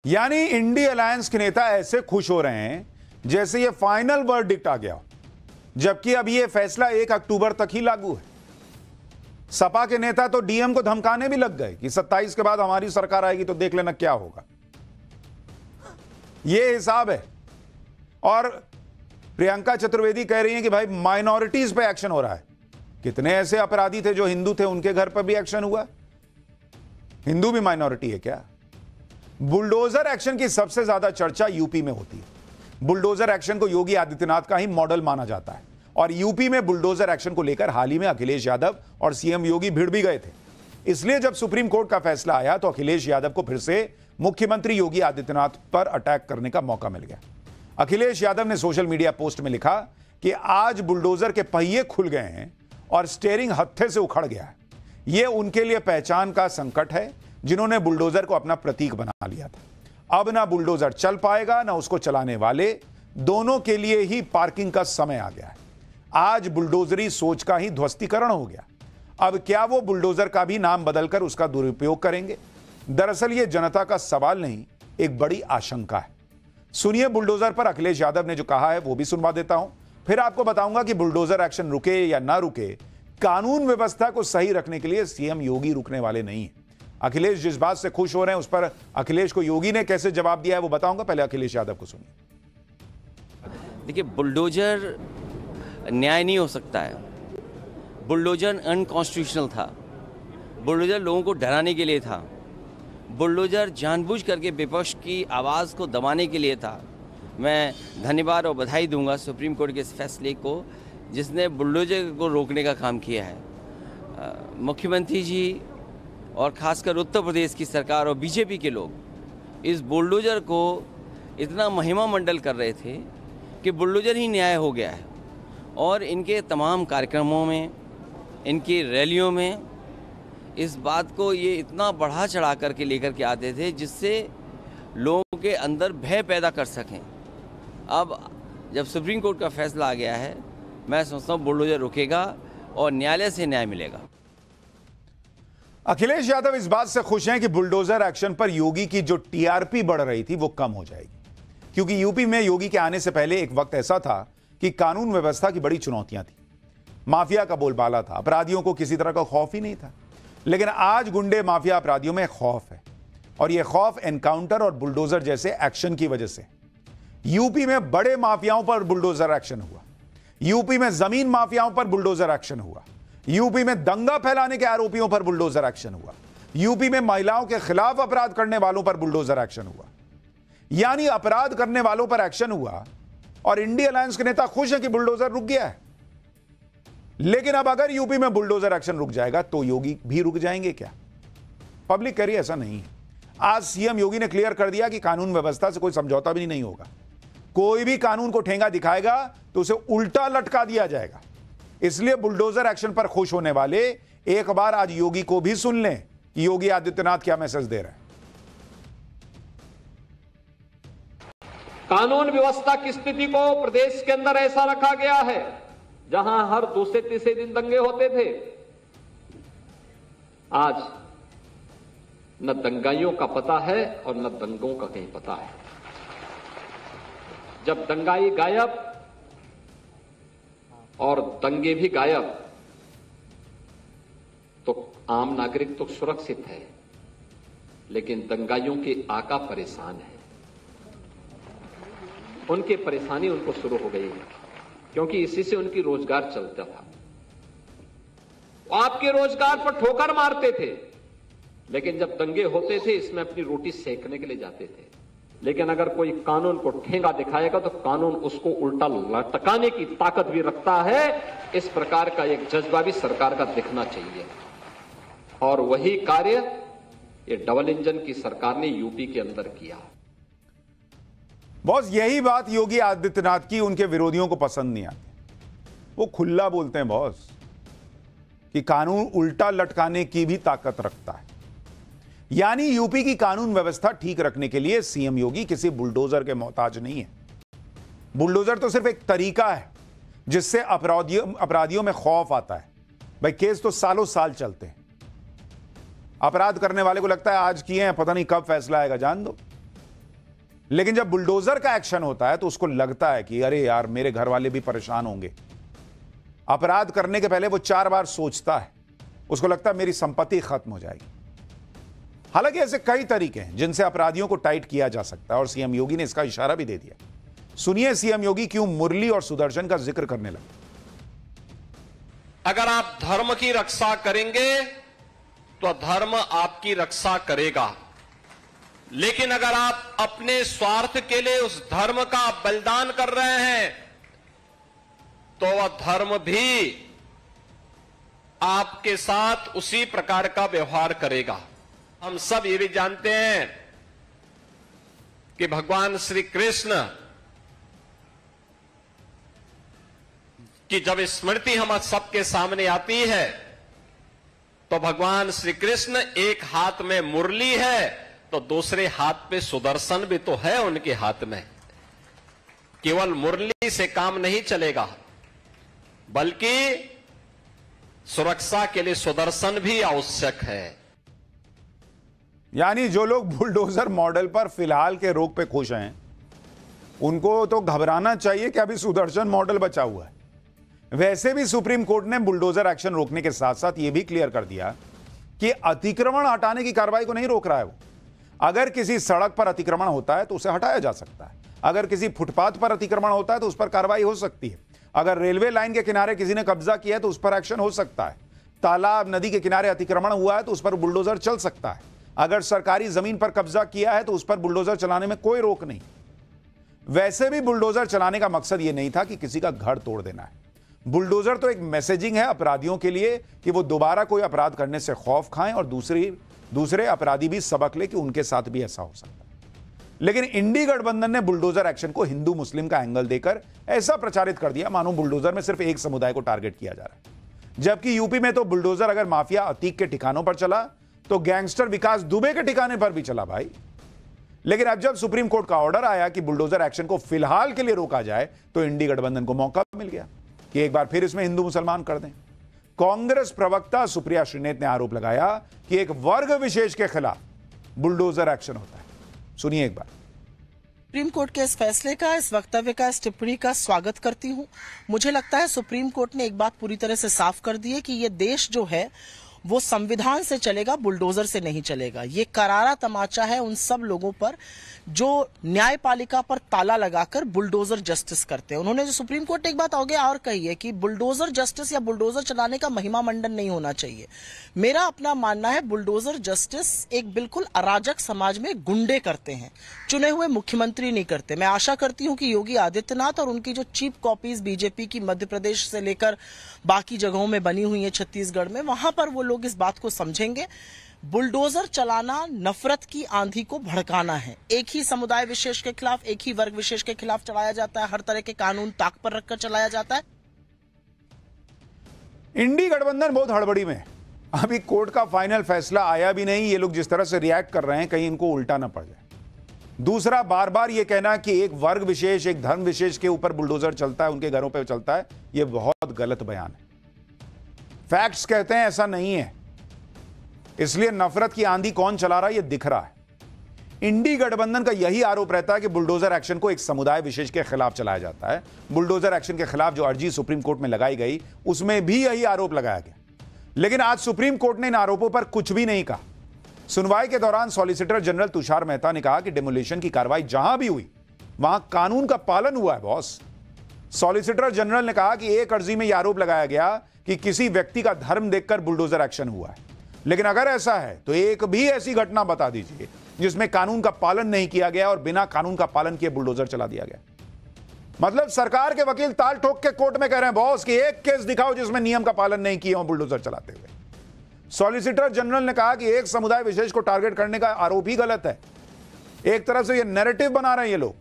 यानी INDI alliance के नेता ऐसे खुश हो रहे हैं जैसे ये फाइनल वर्डिक्ट आ गया, जबकि अब ये फैसला 1 अक्टूबर तक ही लागू है। सपा के नेता तो डीएम को धमकाने भी लग गए कि 27 के बाद हमारी सरकार आएगी तो देख लेना क्या होगा। ये हिसाब है। और प्रियंका चतुर्वेदी कह रही हैं कि भाई माइनॉरिटीज पे एक्शन हो रहा है। कितने ऐसे अपराधी थे जो हिंदू थे, उनके घर पर भी एक्शन हुआ। हिंदू भी माइनॉरिटी है क्या? बुलडोजर एक्शन की सबसे ज्यादा चर्चा यूपी में होती है। बुलडोजर एक्शन को योगी आदित्यनाथ का ही मॉडल माना जाता है और यूपी में बुलडोजर एक्शन को लेकर हाल ही में अखिलेश यादव और सीएम योगी भिड़ भी गए थे। इसलिए जब सुप्रीम कोर्ट का फैसला आया तो अखिलेश यादव को फिर से मुख्यमंत्री योगी आदित्यनाथ पर अटैक करने का मौका मिल गया। अखिलेश यादव ने सोशल मीडिया पोस्ट में लिखा कि आज बुलडोजर के पहिए खुल गए हैं और स्टीयरिंग हत्थे से उखड़ गया है। यह उनके लिए पहचान का संकट है जिन्होंने बुलडोजर को अपना प्रतीक बना लिया था। अब ना बुलडोजर चल पाएगा ना उसको चलाने वाले, दोनों के लिए ही पार्किंग का समय आ गया है। आज बुलडोजरी सोच का ही ध्वस्तीकरण हो गया। अब क्या वो बुलडोजर का भी नाम बदलकर उसका दुरुपयोग करेंगे? दरअसल ये जनता का सवाल नहीं, एक बड़ी आशंका है। सुनिए बुलडोजर पर अखिलेश यादव ने जो कहा है वो भी सुनवा देता हूं, फिर आपको बताऊंगा कि बुलडोजर एक्शन रुके या ना रुके, कानून व्यवस्था को सही रखने के लिए सीएम योगी रुकने वाले नहीं है। अखिलेश जिस बात से खुश हो रहे हैं उस पर अखिलेश को योगी ने कैसे जवाब दिया है वो बताऊंगा। पहले अखिलेश यादव को सुनिए। देखिए, बुलडोजर न्याय नहीं हो सकता है। बुलडोजर अनकॉन्स्टिट्यूशनल था। बुलडोजर लोगों को डराने के लिए था। बुलडोजर जानबूझ करके विपक्ष की आवाज़ को दबाने के लिए था। मैं धन्यवाद और बधाई दूंगा सुप्रीम कोर्ट के इस फैसले को जिसने बुलडोजर को रोकने का काम किया है। मुख्यमंत्री जी और खासकर उत्तर प्रदेश की सरकार और बीजेपी के लोग इस बुलडोजर को इतना महिमा मंडल कर रहे थे कि बुलडोजर ही न्याय हो गया है। और इनके तमाम कार्यक्रमों में, इनकी रैलियों में इस बात को ये इतना बढ़ा चढ़ा करके लेकर के आते थे जिससे लोगों के अंदर भय पैदा कर सकें। अब जब सुप्रीम कोर्ट का फैसला आ गया है, मैं समझता हूँ बुलडोजर रुकेगा और न्यायालय से न्याय मिलेगा। अखिलेश यादव इस बात से खुश हैं कि बुलडोजर एक्शन पर योगी की जो टीआरपी बढ़ रही थी वो कम हो जाएगी, क्योंकि यूपी में योगी के आने से पहले एक वक्त ऐसा था कि कानून व्यवस्था की बड़ी चुनौतियां थी। माफिया का बोलबाला था, अपराधियों को किसी तरह का खौफ ही नहीं था। लेकिन आज गुंडे माफिया अपराधियों में खौफ है और यह खौफ एनकाउंटर और बुलडोजर जैसे एक्शन की वजह से। यूपी में बड़े माफियाओं पर बुलडोजर एक्शन हुआ, यूपी में जमीन माफियाओं पर बुलडोजर एक्शन हुआ, यूपी में दंगा फैलाने के आरोपियों पर बुलडोजर एक्शन हुआ, यूपी में महिलाओं के खिलाफ अपराध करने वालों पर बुलडोजर एक्शन हुआ। यानी अपराध करने वालों पर एक्शन हुआ और इंडी अलायंस के नेता खुश है कि बुलडोजर रुक गया है। लेकिन अब अगर यूपी में बुलडोजर एक्शन रुक जाएगा तो योगी भी रुक जाएंगे क्या? पब्लिक कह रही है ऐसा नहीं है। आज सीएम योगी ने क्लियर कर दिया कि कानून व्यवस्था से कोई समझौता भी नहीं होगा। कोई भी कानून को ठेंगा दिखाएगा तो उसे उल्टा लटका दिया जाएगा। इसलिए बुलडोजर एक्शन पर खुश होने वाले एक बार आज योगी को भी सुन लें कि योगी आदित्यनाथ क्या मैसेज दे रहे हैं। कानून व्यवस्था की स्थिति को प्रदेश के अंदर ऐसा रखा गया है जहां हर दूसरे तीसरे दिन दंगे होते थे, आज न दंगाइयों का पता है और न दंगों का कहीं पता है। जब दंगाई गायब और दंगे भी गायब तो आम नागरिक तो सुरक्षित है, लेकिन दंगाइयों के आका परेशान है। उनकी परेशानी उनको शुरू हो गई है क्योंकि इसी से उनकी रोजगार चलता था। आपके रोजगार पर ठोकर मारते थे, लेकिन जब दंगे होते थे इसमें अपनी रोटी सेकने के लिए जाते थे। लेकिन अगर कोई कानून को ठेंगा दिखाएगा तो कानून उसको उल्टा लटकाने की ताकत भी रखता है। इस प्रकार का एक जज्बा भी सरकार का दिखना चाहिए और वही कार्य ये डबल इंजन की सरकार ने यूपी के अंदर किया। बॉस, यही बात योगी आदित्यनाथ की उनके विरोधियों को पसंद नहीं आती। वो खुला बोलते हैं बॉस कि कानून उल्टा लटकाने की भी ताकत रखता है। यानी यूपी की कानून व्यवस्था ठीक रखने के लिए सीएम योगी किसी बुलडोजर के मोहताज नहीं है। बुलडोजर तो सिर्फ एक तरीका है जिससे अपराधियों में खौफ आता है। भाई केस तो सालों साल चलते हैं। अपराध करने वाले को लगता है आज किए हैं, पता नहीं कब फैसला आएगा, जान दो। लेकिन जब बुलडोजर का एक्शन होता है तो उसको लगता है कि अरे यार मेरे घर वाले भी परेशान होंगे। अपराध करने के पहले वो 4 बार सोचता है, उसको लगता है मेरी संपत्ति खत्म हो जाएगी। हालांकि ऐसे कई तरीके हैं जिनसे अपराधियों को टाइट किया जा सकता है और सीएम योगी ने इसका इशारा भी दे दिया। सुनिए सीएम योगी क्यों मुरली और सुदर्शन का जिक्र करने लगे। अगर आप धर्म की रक्षा करेंगे तो धर्म आपकी रक्षा करेगा, लेकिन अगर आप अपने स्वार्थ के लिए उस धर्म का बलिदान कर रहे हैं तो वह धर्म भी आपके साथ उसी प्रकार का व्यवहार करेगा। हम सब ये भी जानते हैं कि भगवान श्री कृष्ण की जब स्मृति हम सबके सामने आती है तो भगवान श्री कृष्ण एक हाथ में मुरली है तो दूसरे हाथ पे सुदर्शन भी तो है उनके हाथ में। केवल मुरली से काम नहीं चलेगा, बल्कि सुरक्षा के लिए सुदर्शन भी आवश्यक है। यानी जो लोग बुलडोजर मॉडल पर फिलहाल के रोक पे खुश हैं, उनको तो घबराना चाहिए कि अभी सुदर्शन मॉडल बचा हुआ है। वैसे भी सुप्रीम कोर्ट ने बुलडोजर एक्शन रोकने के साथ साथ यह भी क्लियर कर दिया कि अतिक्रमण हटाने की कार्रवाई को नहीं रोक रहा है वो। अगर किसी सड़क पर अतिक्रमण होता है तो उसे हटाया जा सकता है, अगर किसी फुटपाथ पर अतिक्रमण होता है तो उस पर कार्रवाई हो सकती है, अगर रेलवे लाइन के किनारे किसी ने कब्जा किया है तो उस पर एक्शन हो सकता है, तालाब नदी के किनारे अतिक्रमण हुआ है तो उस पर बुलडोजर चल सकता है, अगर सरकारी जमीन पर कब्जा किया है तो उस पर बुलडोजर चलाने में कोई रोक नहीं। वैसे भी बुलडोजर चलाने का मकसद यह नहीं था कि किसी का घर तोड़ देना है। बुलडोजर तो एक मैसेजिंग है अपराधियों के लिए कि वो दोबारा कोई अपराध करने से खौफ खाएं और दूसरे अपराधी भी सबक ले कि उनके साथ भी ऐसा हो सकता है। लेकिन इंडी गठबंधन ने बुलडोजर एक्शन को हिंदू मुस्लिम का एंगल देकर ऐसा प्रचारित कर दिया मानो बुलडोजर में सिर्फ एक समुदाय को टारगेट किया जा रहा है। जबकि यूपी में तो बुलडोजर अगर माफिया अतीक के ठिकानों पर चला तो गैंगस्टर विकास दुबे के ठिकाने पर भी चला भाई। लेकिन अब जब सुप्रीम कोर्ट का ऑर्डर आया कि बुलडोजर एक्शन को फिलहाल के लिए रोका जाए तो इंडी गठबंधन को मौका मिल गया कि एक बार फिर इसमें हिंदू मुसलमान कर दें। कांग्रेस प्रवक्ता सुप्रिया श्रीनेत ने आरोप लगाया कि एक वर्ग विशेष के खिलाफ बुलडोजर एक्शन होता है। सुनिए एक बार। सुप्रीम कोर्ट के इस फैसले का, इस वक्तव्य का, इस टिप्पणी का स्वागत करती हूं। मुझे लगता है सुप्रीम कोर्ट ने एक बात पूरी तरह से साफ कर दी है कि ये देश जो है वो संविधान से चलेगा, बुलडोजर से नहीं चलेगा। ये करारा तमाचा है उन सब लोगों पर जो न्यायपालिका पर ताला लगाकर बुलडोजर जस्टिस करते हैं। उन्होंने जो सुप्रीम कोर्ट ने एक बात आगे और कही है कि बुलडोजर जस्टिस या बुलडोजर चलाने का महिमा मंडन नहीं होना चाहिए। मेरा अपना मानना है बुलडोजर जस्टिस एक बिल्कुल अराजक समाज में गुंडे करते हैं, चुने हुए मुख्यमंत्री नहीं करते। मैं आशा करती हूं कि योगी आदित्यनाथ और उनकी जो चीप कॉपीज बीजेपी की मध्य प्रदेश से लेकर बाकी जगहों में बनी हुई है, छत्तीसगढ़ में, वहां पर वो लोग इस बात को समझेंगे। बुलडोजर चलाना नफरत की आंधी को भड़काना है। एक ही समुदाय विशेष के खिलाफ, एक ही वर्ग विशेष के खिलाफ चलाया जाता है। हर तरह के कानून ताक पर रखकर चलाया जाता है। इंडी गठबंधन बहुत हड़बड़ी में, अभी कोर्ट का फाइनल फैसला आया भी नहीं। ये लोग जिस तरह से रिएक्ट कर रहे हैं कहीं इनको उल्टा ना पड़ जाए। दूसरा, बार बार ये कहना कि एक वर्ग विशेष, एक धर्म विशेष के ऊपर बुलडोजर चलता है, उनके घरों पर चलता है, यह बहुत गलत बयान है। फैक्ट्स कहते हैं ऐसा नहीं है। इसलिए नफरत की आंधी कौन चला रहा है ये दिख रहा है। इंडी गठबंधन का यही आरोप रहता है कि बुलडोजर एक्शन को एक समुदाय विशेष के खिलाफ चलाया जाता है। बुलडोजर एक्शन के खिलाफ जो अर्जी सुप्रीम कोर्ट में लगाई गई उसमें भी यही आरोप लगाया गया। लेकिन आज सुप्रीम कोर्ट ने इन आरोपों पर कुछ भी नहीं कहा। सुनवाई के दौरान सॉलिसिटर जनरल तुषार मेहता ने कहा कि डिमोलिशन की कार्रवाई जहां भी हुई वहां कानून का पालन हुआ है बॉस। सॉलिसिटर जनरल ने कहा कि एक अर्जी में यह आरोप लगाया गया कि किसी व्यक्ति का धर्म देखकर बुलडोजर एक्शन हुआ है। लेकिन अगर ऐसा है तो एक भी ऐसी घटना बता दीजिए जिसमें कानून का पालन नहीं किया गया और बिना कानून का पालन किए बुलडोजर चला दिया गया। मतलब सरकार के वकील ताल ठोक के कोर्ट में कह रहे हैं बॉस कि एक केस दिखाओ जिसमें नियम का पालन नहीं किया हो बुलडोजर चलाते हुए। सॉलिसिटर जनरल ने कहा कि एक समुदाय विशेष को टारगेट करने का आरोप ही गलत है। एक तरफ से ये नैरेटिव बना रहे हैं ये लोग।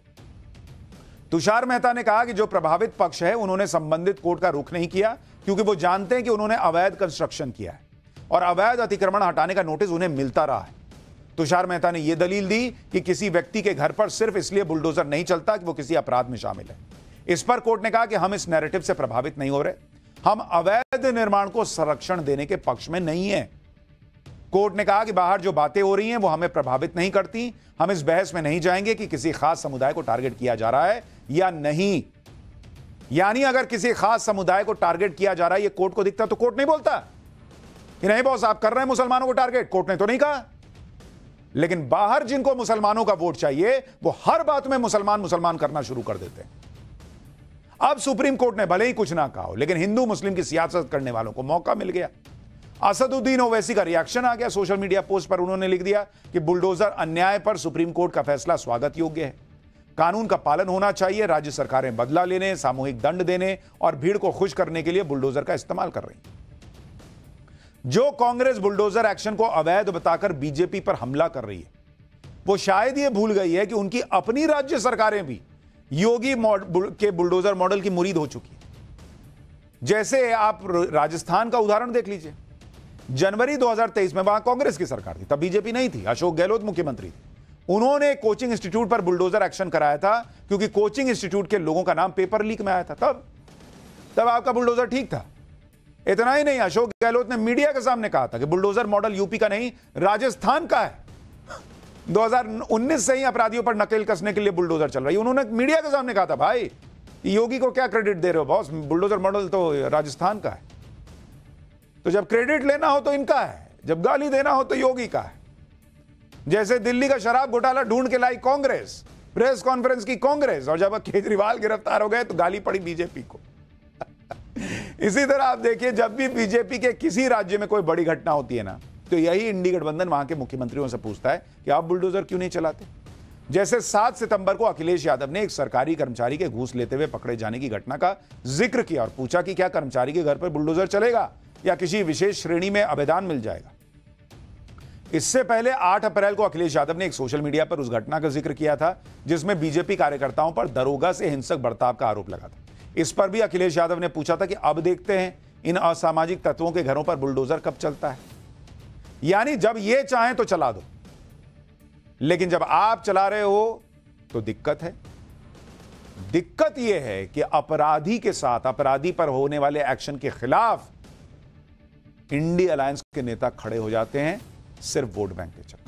तुषार मेहता ने कहा कि जो प्रभावित पक्ष है उन्होंने संबंधित कोर्ट का रुख नहीं किया क्योंकि वो जानते हैं कि उन्होंने अवैध कंस्ट्रक्शन किया है और अवैध अतिक्रमण हटाने का नोटिस उन्हें मिलता रहा है। तुषार मेहता ने यह दलील दी कि किसी व्यक्ति के घर पर सिर्फ इसलिए बुलडोजर नहीं चलता कि वो किसी अपराध में शामिल है। इस पर कोर्ट ने कहा कि हम इस नैरेटिव से प्रभावित नहीं हो रहे, हम अवैध निर्माण को संरक्षण देने के पक्ष में नहीं है। कोर्ट ने कहा कि बाहर जो बातें हो रही हैं वो हमें प्रभावित नहीं करती, हम इस बहस में नहीं जाएंगे कि किसी खास समुदाय को टारगेट किया जा रहा है या नहीं। यानी अगर किसी खास समुदाय को टारगेट किया जा रहा है ये कोर्ट को दिखता तो कोर्ट नहीं बोलता कि नहीं बॉस आप कर रहे हैं मुसलमानों को टारगेट, कोर्ट ने तो नहीं कहा। लेकिन बाहर जिनको मुसलमानों का वोट चाहिए वो हर बात में मुसलमान मुसलमान करना शुरू कर देते हैं। अब सुप्रीम कोर्ट ने भले ही कुछ ना कहा हो, लेकिन हिंदू मुस्लिम की सियासत करने वालों को मौका मिल गया। असदुद्दीन ओवैसी का रिएक्शन आ गया सोशल मीडिया पोस्ट पर। उन्होंने लिख दिया कि बुलडोजर अन्याय पर सुप्रीम कोर्ट का फैसला स्वागत योग्य है, कानून का पालन होना चाहिए, राज्य सरकारें बदला लेने, सामूहिक दंड देने और भीड़ को खुश करने के लिए बुलडोजर का इस्तेमाल कर रही है। जो कांग्रेस बुलडोजर एक्शन को अवैध बताकर बीजेपी पर हमला कर रही है वो शायद ये भूल गई है कि उनकी अपनी राज्य सरकारें भी योगी के बुलडोजर मॉडल की मुरीद हो चुकी है। जैसे आप राजस्थान का उदाहरण देख लीजिए, जनवरी 2023 में वहां कांग्रेस की सरकार थी, तब बीजेपी नहीं थी, अशोक गहलोत मुख्यमंत्री थे। उन्होंने कोचिंग इंस्टीट्यूट पर बुलडोजर एक्शन कराया था क्योंकि कोचिंग इंस्टीट्यूट के लोगों का नाम पेपर लीक में आया था। तब आपका बुलडोजर ठीक था। इतना ही नहीं, अशोक गहलोत ने मीडिया के सामने कहा था कि बुलडोजर मॉडल यूपी का नहीं राजस्थान का है। 2019 से ही अपराधियों पर नकेल कसने के लिए बुलडोजर चल रही है। उन्होंने मीडिया के सामने कहा था भाई योगी को क्या क्रेडिट दे रहे हो बॉस, बुलडोजर मॉडल तो राजस्थान का है। तो जब क्रेडिट लेना हो तो इनका है, जब गाली देना हो तो योगी का है। जैसे दिल्ली का शराब घोटाला ढूंढ के लाई कांग्रेस, प्रेस कॉन्फ्रेंस की कांग्रेस, और जब केजरीवाल गिरफ्तार हो गए तो गाली पड़ी बीजेपी को। इसी तरह आप देखिए जब भी बीजेपी के किसी राज्य में कोई बड़ी घटना होती है ना तो यही इंडी गठबंधन वहां के मुख्यमंत्रियों से पूछता है कि आप बुलडोजर क्यों नहीं चलाते। जैसे 7 सितंबर को अखिलेश यादव ने एक सरकारी कर्मचारी के घूस लेते हुए पकड़े जाने की घटना का जिक्र किया और पूछा कि क्या कर्मचारी के घर पर बुलडोजर चलेगा या किसी विशेष श्रेणी में आवेदन मिल जाएगा। इससे पहले 8 अप्रैल को अखिलेश यादव ने एक सोशल मीडिया पर उस घटना का जिक्र किया था जिसमें बीजेपी कार्यकर्ताओं पर दरोगा से हिंसक बर्ताव का आरोप लगा था। इस पर भी अखिलेश यादव ने पूछा था कि अब देखते हैं इन असामाजिक तत्वों के घरों पर बुलडोजर कब चलता है। यानी जब ये चाहें तो चला दो, लेकिन जब आप चला रहे हो तो दिक्कत है। दिक्कत यह है कि अपराधी के साथ अपराधी पर होने वाले एक्शन के खिलाफ इंडी अलायंस के नेता खड़े हो जाते हैं सिर्फ वोट बैंक के चक्कर।